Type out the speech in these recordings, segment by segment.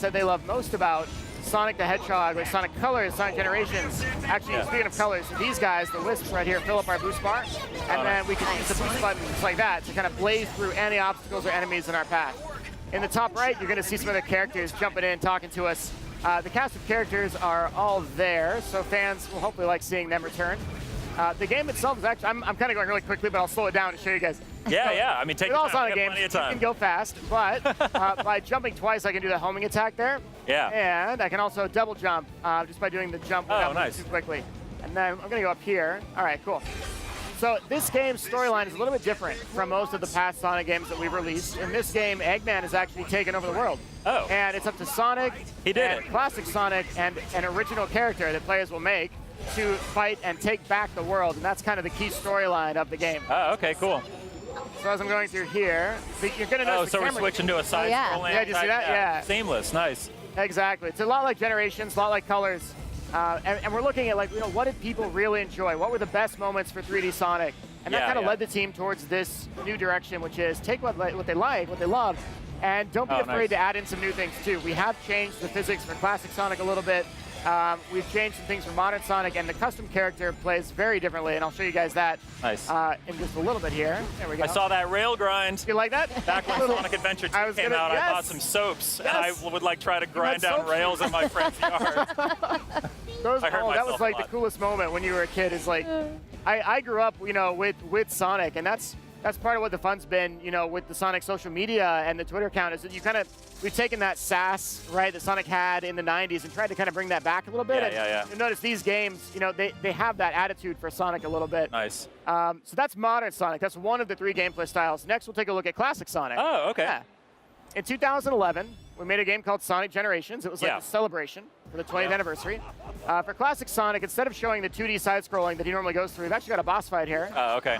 said they love most about Sonic the Hedgehog, like Sonic Colors, Sonic Generations. Actually, speaking of colors, these guys, the wisps right here, fill up our boost bar, and then we can use the boost buttons like that to kind of blaze through any obstacles or enemies in our path. In the top right, you're going to see some of the characters jumping in, talking to us. The cast of characters are all there, so fans will hopefully like seeing them return. The game itself is actually, I'm kind of going really quickly, but I'll slow it down to show you guys. Yeah. I mean, take your time. Games, Plenty of time. You can go fast, but by jumping twice, I can do the homing attack there. Yeah. And I can also double jump just by doing the jump without moving too quickly. And then I'm going to go up here. All right, cool. So this game's storyline is a little bit different from most of the past Sonic games that we've released. In this game, Eggman has actually taken over the world. Oh. And it's up to Sonic, classic Sonic, and an original character that players will make to fight and take back the world. And that's kind of the key storyline of the game. Oh, okay, cool. So as I'm going through here, you're going to notice so we're switching to a side scrolling. Yeah, did you see that? Yeah. Seamless, nice. Exactly. It's a lot like Generations, a lot like Colors. And we're looking at, like, what did people really enjoy? What were the best moments for 3D Sonic? And that kind of led the team towards this new direction, which is take what they like, what they love, and don't be afraid to add in some new things, too. We have changed the physics for classic Sonic a little bit. We've changed some things for modern Sonic, and the custom character plays very differently, and I'll show you guys that in just a little bit here. There we go. I saw that rail grind. You like that? Back when Sonic Adventure 2 came out, I bought some soaps, and I would like try to grind down rails in my friend's yard. That was like the coolest moment when you were a kid. Is like, I grew up, with Sonic, and that's part of what the fun's been, with the Sonic social media and the Twitter account, is that we've taken that sass, right, that Sonic had in the 90s and tried to kind of bring that back a little bit. Yeah. You'll notice these games, they have that attitude for Sonic a little bit. Nice. So that's modern Sonic. That's one of the 3 gameplay styles. Next, we'll take a look at classic Sonic. Oh, okay. Yeah. In 2011, we made a game called Sonic Generations. It was like a celebration for the 20th anniversary. For classic Sonic, instead of showing the 2D side-scrolling that he normally goes through, we've actually got a boss fight here. Oh, okay.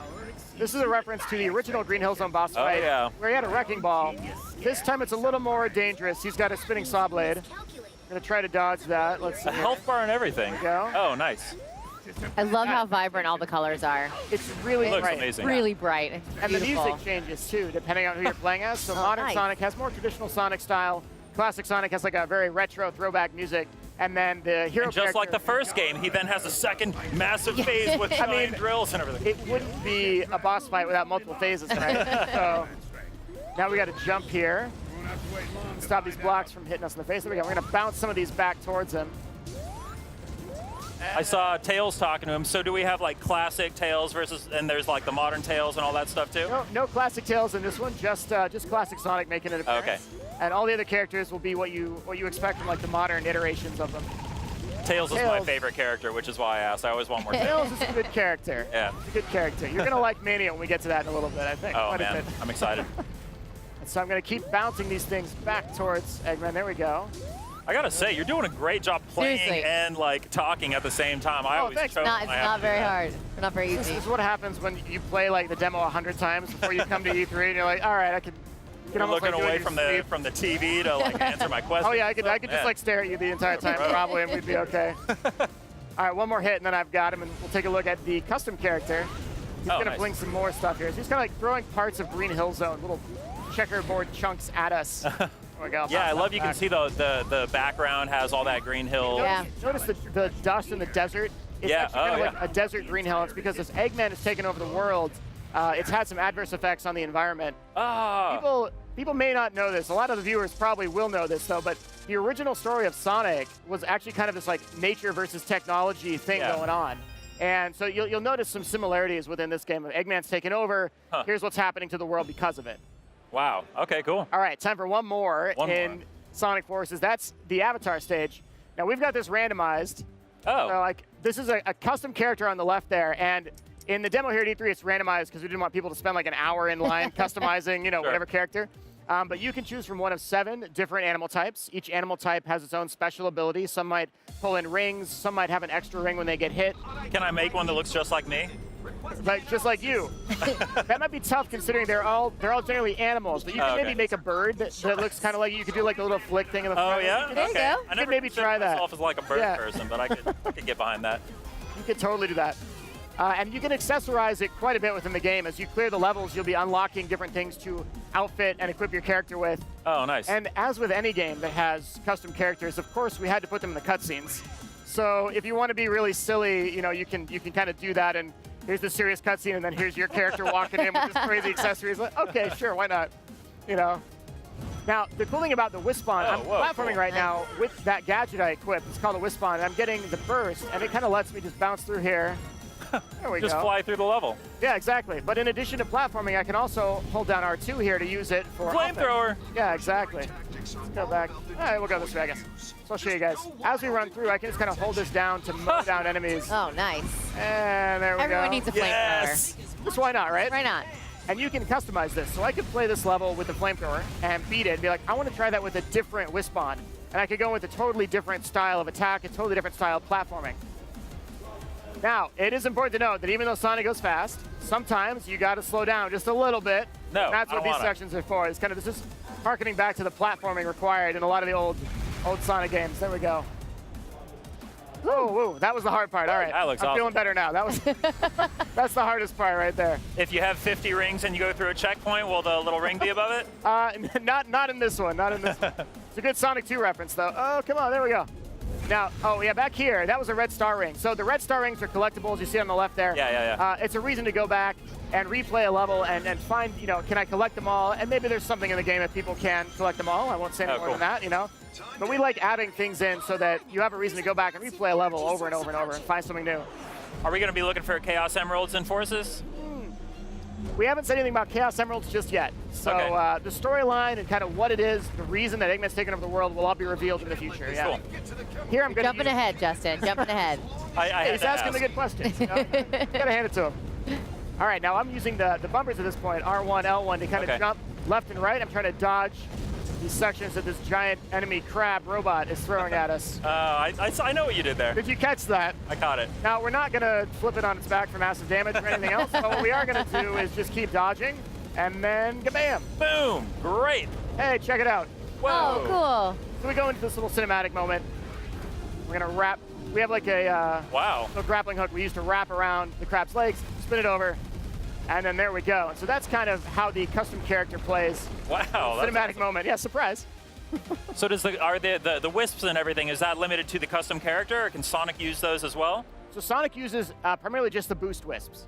This is a reference to the original Green Hill Zone boss fight, where he had a wrecking ball. This time it's a little more dangerous. He's got a spinning saw blade. I'm going to try to dodge that. Let's see. A health bar and everything. There we go. Oh, nice. I love how vibrant all the colors are. It's really looks bright. amazing. Really bright. It's and the beautiful. music changes too, depending on who you're playing as. So modern Sonic has more traditional Sonic style. Classic Sonic has like a very retro throwback music. And then the hero just like the first game, he then has a second massive phase with giant drills and everything. It wouldn't be a boss fight without multiple phases, right? So now we got to jump here. Stop these blocks from hitting us in the face. There we go. We're going to bounce some of these back towards him. I saw Tails talking to him. So do we have like classic Tails and there's like the modern Tails and all that stuff too? No classic Tails in this one. Just classic Sonic making an appearance. Okay. And all the other characters will be what you expect from like the modern iterations of them. Tails is my favorite character, which is why I asked. I always want more Tails is a good character. Yeah. It's a good character. You're gonna like Mania when we get to that in a little bit, I think. Oh man, I'm excited. And so I'm gonna keep bouncing these things back towards Eggman. There we go. I gotta say, you're doing a great job playing and like talking at the same time. I always choke. It's not very hard. It's not very easy. This is what happens when you play like the demo 100 times before you come to E3 and you're like, all right, I can. You're looking away from the TV to like answer my question. Oh yeah, I could just like stare at you the entire time probably, and we'd be okay. All right, one more hit, and then I've got him, and we'll take a look at the custom character. He's gonna fling some more stuff here. So he's kind of like throwing parts of Green Hill Zone, little checkerboard chunks at us. There we go. Yeah, I love you can see the background has all that Green Hill. Yeah. Notice the dust in the desert. It's actually kind of like a desert Green Hill. It's because this Eggman has taken over the world. It's had some adverse effects on the environment. People may not know this. A lot of the viewers probably will know this, though, but the original story of Sonic was actually kind of this like nature versus technology thing going on. And so you'll notice some similarities within this game. Eggman's taken over. Here's what's happening to the world because of it. Wow. Okay, cool. All right, time for one more in Sonic Forces. That's the Avatar stage. Now, we've got this randomized. Oh. So, like, this is a custom character on the left there, and in the demo here at E3, it's randomized because we didn't want people to spend like an hour in line customizing, whatever character. But you can choose from one of 7 different animal types. Each animal type has its own special ability. Some might pull in rings. Some might have an extra ring when they get hit. Can I make one that looks just like me? Like just like you. That might be tough considering they're all generally animals. But you can maybe make a bird that looks kind of like you could do like a little flick thing in the front. Oh yeah. There you go. I never maybe try that. myself as like a bird person, but I could get behind that. You could totally do that. And you can accessorize it quite a bit within the game. As you clear the levels, you'll be unlocking different things to outfit and equip your character with. Oh, nice. And as with any game that has custom characters, of course, we had to put them in the cutscenes. So if you want to be really silly, you know, you can kind of do that. And here's the serious cutscene, and then here's your character walking in with this crazy accessories. Like, okay, sure, why not? You know. Now, the cool thing about the Wispawn, I'm platforming right now with that gadget I equipped. It's called a Wispawn, and I'm getting the burst, and it kind of lets me just bounce through here. There we go. Just fly through the level. Yeah, exactly. But in addition to platforming, I can also hold down R2 here to use it for flamethrower. Yeah, exactly. Let's go back. All right, we'll go this way, I guess. So I'll show you guys. As we run through, I can just kind of hold this down to mow down enemies. Oh, nice. And there we go. Everyone needs a flamethrower. Yes. Just why not, right? Why not? And you can customize this. So I could play this level with the flamethrower and beat it and be like, I want to try that with a different Wispawn. And I could go with a totally different style of attack, a totally different style of platforming. Now, it is important to note that even though Sonic goes fast, sometimes you got to slow down just a little bit. No, and that's what these sections are for. It's kind of this is harkening back to the platforming required in a lot of the old Sonic games. There we go. Whoa, whoa, that was the hard part. All right, that looks I'm awesome. feeling better now. That was that's the hardest part right there. If you have 50 rings and you go through a checkpoint, will the little ring be above it? Not in this one. Not in this one. It's a good Sonic 2 reference, though. Oh, come on, there we go. Now, oh yeah, back here, that was a red star ring. So the red star rings are collectibles. You see on the left there. Yeah. It's a reason to go back and replay a level and find, you know, can I collect them all? And maybe there's something in the game that people can collect them all. I won't say any more than that, you know. But we like adding things in so that you have a reason to go back and replay a level over and over and over and find something new. Are we going to be looking for Chaos Emeralds and Forces? We haven't said anything about Chaos Emeralds just yet. So the storyline and kind of what it is, the reason that Eggman's taken over the world will all be revealed in the future. Yeah. Cool. Here I'm going Jumping ahead, Justin. Jumping ahead. He's asking the good questions. You know? Gotta hand it to him. All right, now I'm using the bumpers at this point, R1, L1, to kind of jump left and right. I'm trying to dodge these sections that this giant enemy crab robot is throwing at us. I know what you did there. Did you catch that? I caught it. Now, we're not going to flip it on its back for massive damage or anything else, but what we are going to do is just keep dodging, and then kabam! Boom! Great! Hey, check it out. Whoa! Oh, cool. So we go into this little cinematic moment. We're going to wrap. We have like a little grappling hook we use to wrap around the crab's legs, spin it over, and then there we go. And so that's kind of how the custom character plays. Wow, cinematic awesome. moment. Yeah, surprise. So does the wisps and everything, is that limited to the custom character, or can Sonic use those as well? So Sonic uses primarily just the boost wisps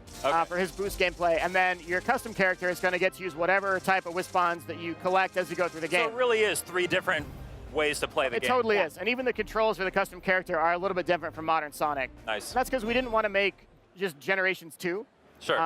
for his boost gameplay, and then your custom character is going to get to use whatever type of wispons that you collect as you go through the game. So it really is 3 different ways to play the game. It totally is, and even the controls for the custom character are a little bit different from modern Sonic. Nice. That's because we didn't want to make just Generations 2. Sure.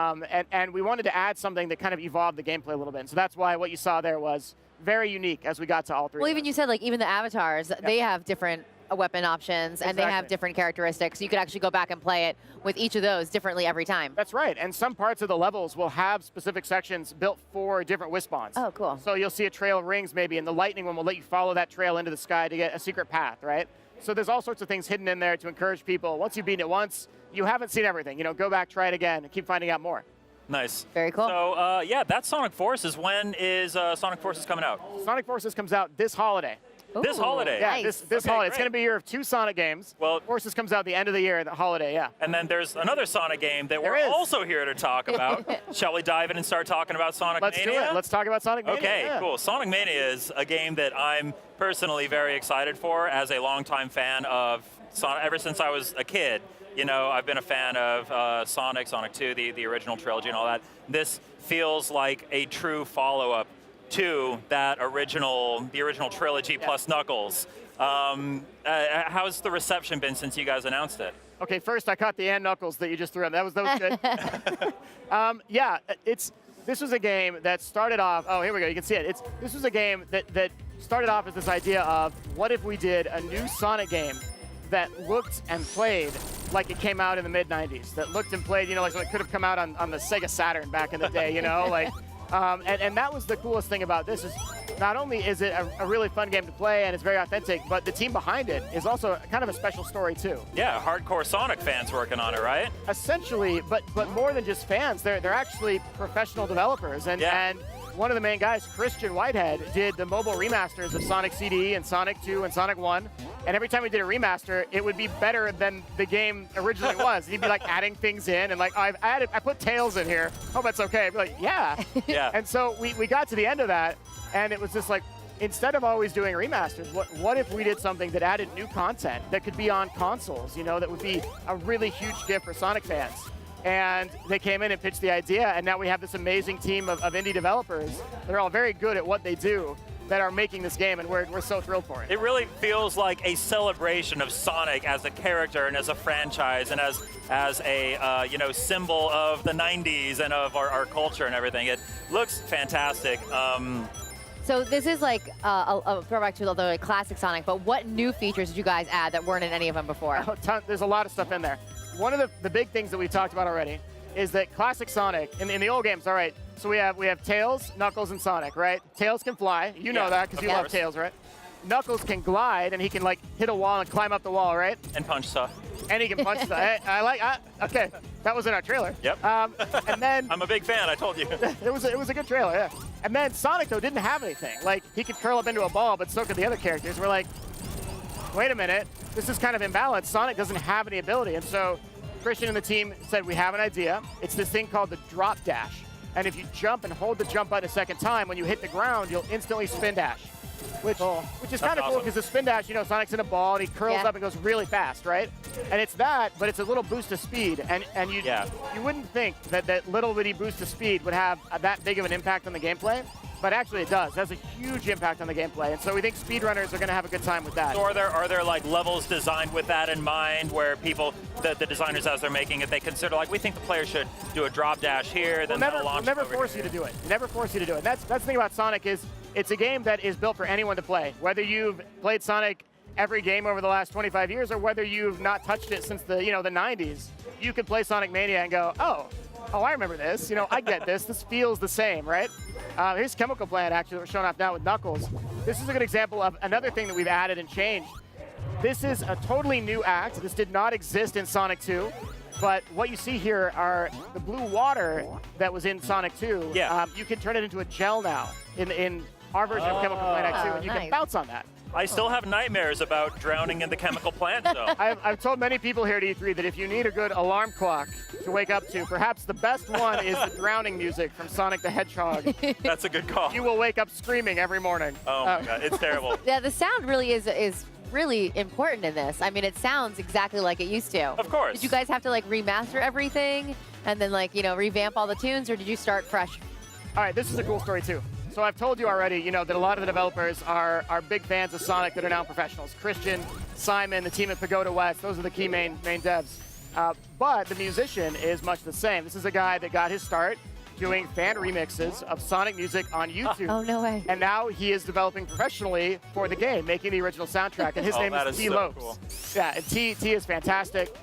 And we wanted to add something that kind of evolved the gameplay a little bit. And so that's why what you saw there was very unique as we got to all 3. Well, even you said, like, even the avatars, they have different weapon options, and they have different characteristics. You could actually go back and play it with each of those differently every time. That's right. And some parts of the levels will have specific sections built for different wispons. Oh, cool. So you'll see a trail of rings maybe, and the lightning one will let you follow that trail into the sky to get a secret path, right? So there's all sorts of things hidden in there to encourage people. Once you've beaten it once, you haven't seen everything. You know, go back, try it again, and keep finding out more. Nice. Very cool. So, yeah, that's Sonic Forces. When is Sonic Forces coming out? Sonic Forces comes out this holiday. Ooh, this holiday? Yeah, nice. this holiday. It's going to be a year of 2 Sonic games. Well, Forces comes out the end of the year, the holiday, yeah. And then there's another Sonic game that we're is. also here to talk about. Shall we dive in and start talking about Sonic Mania? Let's do it. Let's talk about Sonic Mania. Okay, cool. Sonic Mania is a game that I'm personally very excited for as a longtime fan of Sonic. Ever since I was a kid, you know, I've been a fan of Sonic 2, the original trilogy and all that. This feels like a true follow-up to that the original trilogy plus Knuckles. How's the reception been since you guys announced it? Okay, first I caught the and Knuckles that you just threw in. That was good. Yeah, this was a game that started off. Oh, here we go. You can see it. This was a game that started off as this idea of what if we did a new Sonic game that looked and played like it came out in the mid-90s. That looked and played, you know, like it could have come out on the Sega Saturn back in the day, you know, like. And that was the coolest thing about this is not only is it a really fun game to play and it's very authentic, but the team behind it is also kind of a special story too. Yeah, hardcore Sonic fans working on it, right? Essentially, but more than just fans, they're actually professional developers. And one of the main guys, Christian Whitehead, did the mobile remasters of Sonic CD and Sonic 2 and Sonic 1. And every time we did a remaster, it would be better than the game originally was. He'd be like adding things in and like, I put Tails in here. Hope that's okay. I'd be like, yeah. Yeah. And so we got to the end of that, and it was just like, instead of always doing remasters, what if we did something that added new content that could be on consoles, you know, that would be a really huge gift for Sonic fans? And they came in and pitched the idea, and now we have this amazing team of indie developers. They're all very good at what they do that are making this game, and we're so thrilled for it. It really feels like a celebration of Sonic as a character and as a franchise and as a you know, symbol of the 90s and of our culture and everything. It looks fantastic. So this is like a throwback to the classic Sonic, but what new features did you guys add that weren't in any of them before? There's a lot of stuff in there. One of the big things that we've talked about already is that classic Sonic, in the old games, all right, so we have Tails, Knuckles, and Sonic, right? Tails can fly. You know that because you love Tails, right? Knuckles can glide, and he can, like, hit a wall and climb up the wall, right? And punch stuff. And he can punch stuff. Okay, that was in our trailer. Yep. And then... I'm a big fan, I told you. it was a good trailer, yeah. And then Sonic, though, didn't have anything. Like, he could curl up into a ball, but so could the other characters. We're like, wait a minute, this is kind of imbalanced. Sonic doesn't have any ability, and so Christian and the team said, we have an idea. It's this thing called the drop dash. And if you jump and hold the jump button a second time, when you hit the ground, you'll instantly spin dash. Which is kind of cool because the spin dash, you know, Sonic's in a ball and he curls up and goes really fast, right? And it's that, but it's a little boost of speed. And you wouldn't think that little bitty boost of speed would have that big of an impact on the gameplay. But actually it does. It has a huge impact on the gameplay. And so we think speedrunners are going to have a good time with that. So are there like levels designed with that in mind where people, the designers as they're making it, they consider like, we think the player should do a drop dash here, then we'll never force you to do it. Never force you to do it. That's the thing about Sonic is it's a game that is built for anyone to play. Whether you've played Sonic every game over the last 25 years or whether you've not touched it since the 90s, you could play Sonic Mania and go, oh, I remember this. You know, I get this. This feels the same, right? Here's Chemical Plant, actually, that we're showing off now with Knuckles. This is a good example of another thing that we've added and changed. This is a totally new act. This did not exist in Sonic 2. But what you see here are the blue water that was in Sonic 2. Yeah. You can turn it into a gel now in our version of Chemical Plant Act 2, and you can bounce on that. I still have nightmares about drowning in the chemical plant, though. I've told many people here at E3 that if you need a good alarm clock to wake up to, perhaps the best one is the drowning music from Sonic the Hedgehog. That's a good call. You will wake up screaming every morning. Oh my God, it's terrible. Yeah, the sound really is really important in this. I mean, it sounds exactly like it used to. Of course. Did you guys have to like remaster everything and then like, revamp all the tunes, or did you start fresh? All right, this is a cool story too. So I've told you already, that a lot of the developers are big fans of Sonic that are now professionals. Christian, Simon, the team at Pagoda West, those are the key main devs. But the musician is much the same. This is a guy that got his start doing fan remixes of Sonic music on YouTube. Oh, no way. And now he is developing professionally for the game, making the original soundtrack. And his name is T. Lopes. Cool. Yeah, and T is fantastic.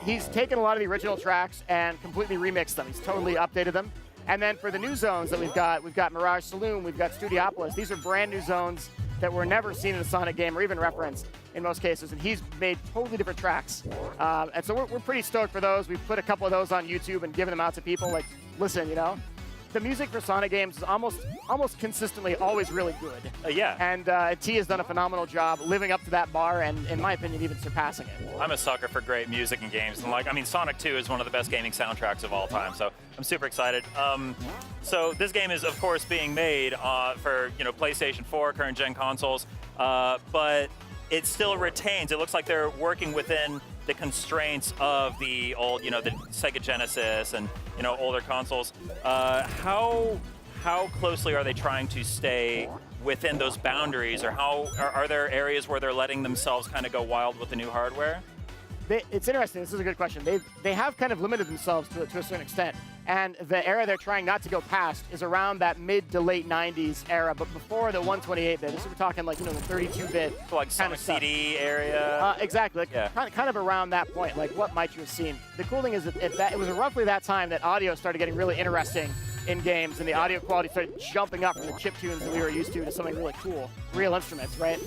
He's taken a lot of the original tracks and completely remixed them. He's totally updated them. And then for the new zones that we've got Mirage Saloon, we've got Studiopolis. These are brand new zones that were never seen in a Sonic game or even referenced in most cases. And he's made totally different tracks. And so we're pretty stoked for those. We've put a couple of those on YouTube and given them out to people. Like, listen, the music for Sonic games is almost consistently always really good. Yeah. And T has done a phenomenal job living up to that bar and, in my opinion, even surpassing it. I'm a sucker for great music and games. And Sonic 2 is one of the best gaming soundtracks of all time. So I'm super excited. So this game is, of course, being made for PlayStation 4, current gen consoles, but it still retains. It looks like they're working within the constraints of the old, the Sega Genesis and older consoles. How closely are they trying to stay within those boundaries, or are there areas where they're letting themselves kind of go wild with the new hardware? It's interesting. This is a good question. They have kind of limited themselves to a certain extent, and the era they're trying not to go past is around that mid to late 90s era, but before the 128-bit. This is, we're talking like the 32-bit so like kind of CD area. Exactly. Kind of around that point. Like, what might you have seen? The cool thing is that it was roughly that time that audio started getting really interesting in games, and the audio quality started jumping up from the chiptunes that we were used to something really cool, real instruments, right?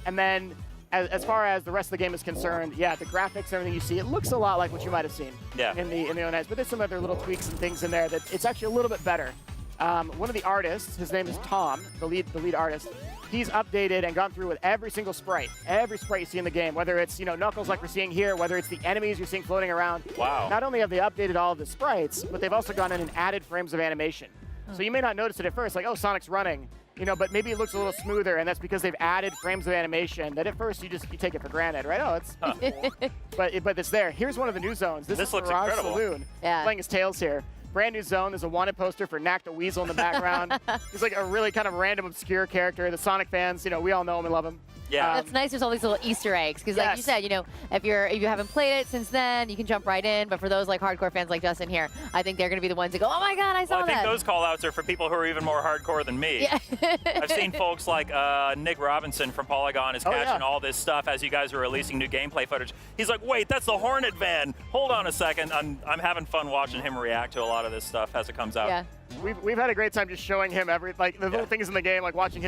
And then. As far as the rest of the game is concerned, yeah, the graphics, everything you see, it looks a lot like what you might have seen in the 09s. But there's some other little tweaks and things in there that it's actually a little bit better one of the artists, his name is Tom, the lead artist. He's updated and gone through with every single sprite you see in the game, whether it's Knuckles like we're seeing here, whether it's the enemies you're seeing floating around. Wow. Not only have they updated all of the sprites, but they've also gone in and added frames of animation. So you may not notice it at first, like, oh, Sonic's running, but maybe it looks a little smoother, and that's because they've added frames of animation that at first you take it for granted, right? Oh, it's cool. but it's there. Here's one of the new zones. This is looks Mirage incredible. Saloon, playing his Tails here. Brand new zone. There's a wanted poster for Knack the Weasel in the background. He's like a really kind of random, obscure character. The Sonic fans, we all know him and love him. Yeah. That's nice. There's all these little Easter eggs because, like you said, if you haven't played it since then, you can jump right in. But for those like hardcore fans like Justin here, I think they're going to be the ones that go, "Oh my God, I saw that." I think those call-outs are for people who are even more hardcore than me. Yeah. I've seen folks like Nick Robinson from Polygon is catching all this stuff as you guys are releasing new gameplay footage. He's like, "Wait, that's the Hornet van. Hold on a second." I'm having fun watching him react to a lot of this stuff as it comes out. Yeah. We've had a great time just showing him the little things in the game, like watching his